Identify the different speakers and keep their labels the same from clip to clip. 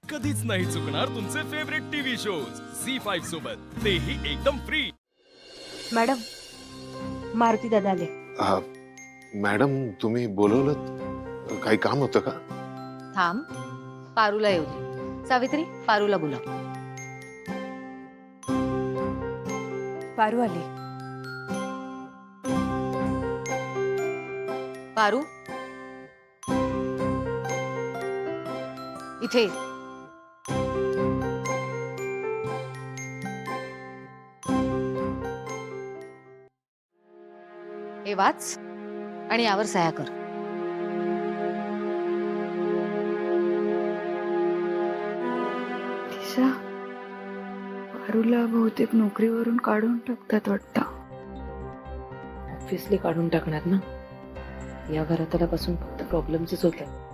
Speaker 1: कधीच नाही चुकणार तुमचे फेवरेट टीव्ही शोज झी5 सोबत, तेही एकदम फ्री.
Speaker 2: मॅडम, मारुती दादा आले.
Speaker 3: मॅडम, तुम्ही बोलवलं? काही काम होतं का?
Speaker 4: थांब, पारूला येऊ दे. सावित्री, पारूला बोला.
Speaker 2: पारू आली.
Speaker 4: पारू, इथे ये. हे वाच आणि यावर सह्या कर.
Speaker 5: दिशा, पारूला बहुतेक नोकरीवरून काढून टाकतात वाटतं.
Speaker 6: ऑब्व्हियसली काढून टाकणार ना. या घरात आल्यापासून फक्त प्रॉब्लेम्सच होत आहेत.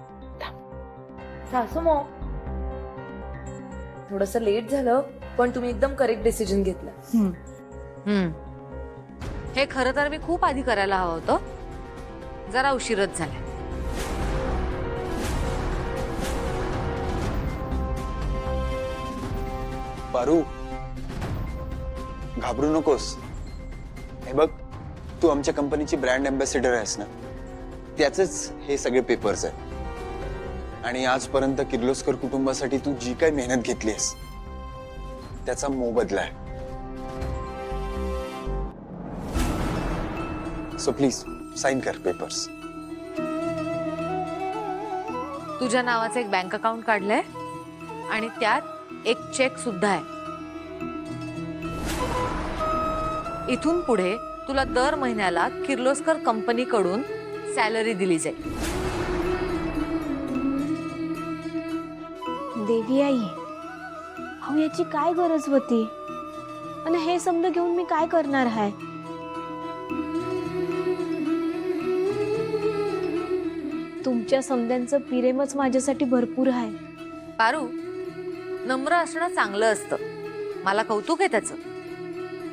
Speaker 7: सासू मो, थोडस लेट झालं पण तुम्ही एकदम करेक्ट डिसिजन घेतला.
Speaker 4: हे खरं तर मी खूप आधी करायला हवं होतं. जरा उशीरच झालाय.
Speaker 8: पारू, घाबरू नकोस. हे बघ, तू आमच्या कंपनीची ब्रँड अँबॅसेडर आहेस ना, त्याचेच हे सगळे पेपर्स आहेत. आणि आजपर्यंत किर्लोस्कर कुटुंबासाठी तू जी काही मेहनत घेतलीस त्याचा मोबदला आहे. सो प्लीज साइन कर पेपर्स.
Speaker 4: तुझ्या नावाचं एक बँक अकाउंट काढलंय आणि त्यात एक चेक सुद्धा आहे. इथून पुढे तुला दर महिन्याला किर्लोस्कर कंपनीकडून सॅलरी दिली जाईल.
Speaker 9: देवी आई, अहो याची काय गरज होती? आणि हे समज घेऊन मी काय करणार आहे? तुमच्या समद्यांचं प्रेमच माझ्यासाठी भरपूर आहे.
Speaker 4: पारू, नम्र असणं चांगलं असतं, मला कौतुक आहे त्याचं.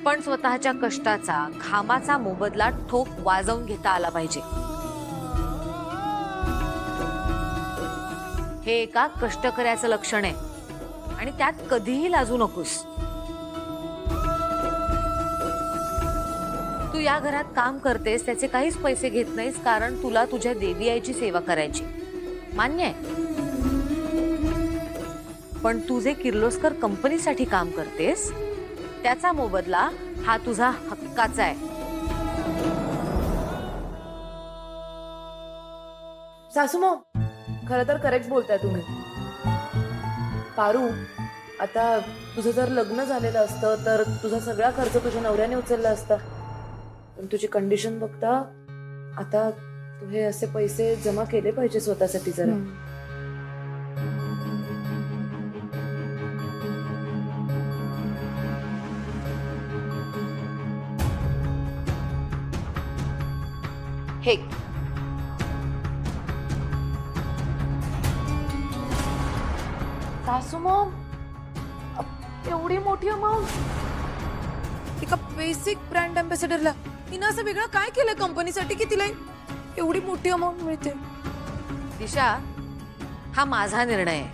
Speaker 4: पण स्वतःच्या कष्टाचा, घामाचा मोबदला ठोक वाजवून घेता आला पाहिजे. हे एका कष्टकऱ्याचं लक्षण आहे आणि त्यात कधीही लाजू नकोस. तू या घरात काम करतेस, त्याचे काहीच पैसे घेत नाहीस, कारण तुला तुझ्या देवी आईची सेवा करायची. मान्य आहे. पण तू जे किर्लोस्कर कंपनीसाठी काम करतेस त्याचा मोबदला हा तुझा हक्काचा आहे.
Speaker 7: सासू मो, खरं तर करेक्ट बोलताय तुम्ही. पारू, आता तुझं जर लग्न झालेलं असतं तर तुझा सगळा खर्च तुझ्या नवऱ्याने उचलला असता. पण तुझी कंडिशन बघता आता तू हे असे पैसे जमा केले पाहिजे स्वतःसाठी जरा.
Speaker 4: हे
Speaker 7: सासू मो, एवढी मोठी अमाऊंट एका बेसिक ब्रँड अँबॅसेडरला? तिनं असं वेगळं काय केलं कंपनीसाठी की तिला एवढी मोठी अमाऊंट मिळते?
Speaker 4: दिशा, हा माझा निर्णय आहे.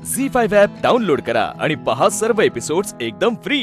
Speaker 1: झी5 ॲप डाउनलोड करा आणि पहा सर्व एपिसोड्स एकदम फ्री.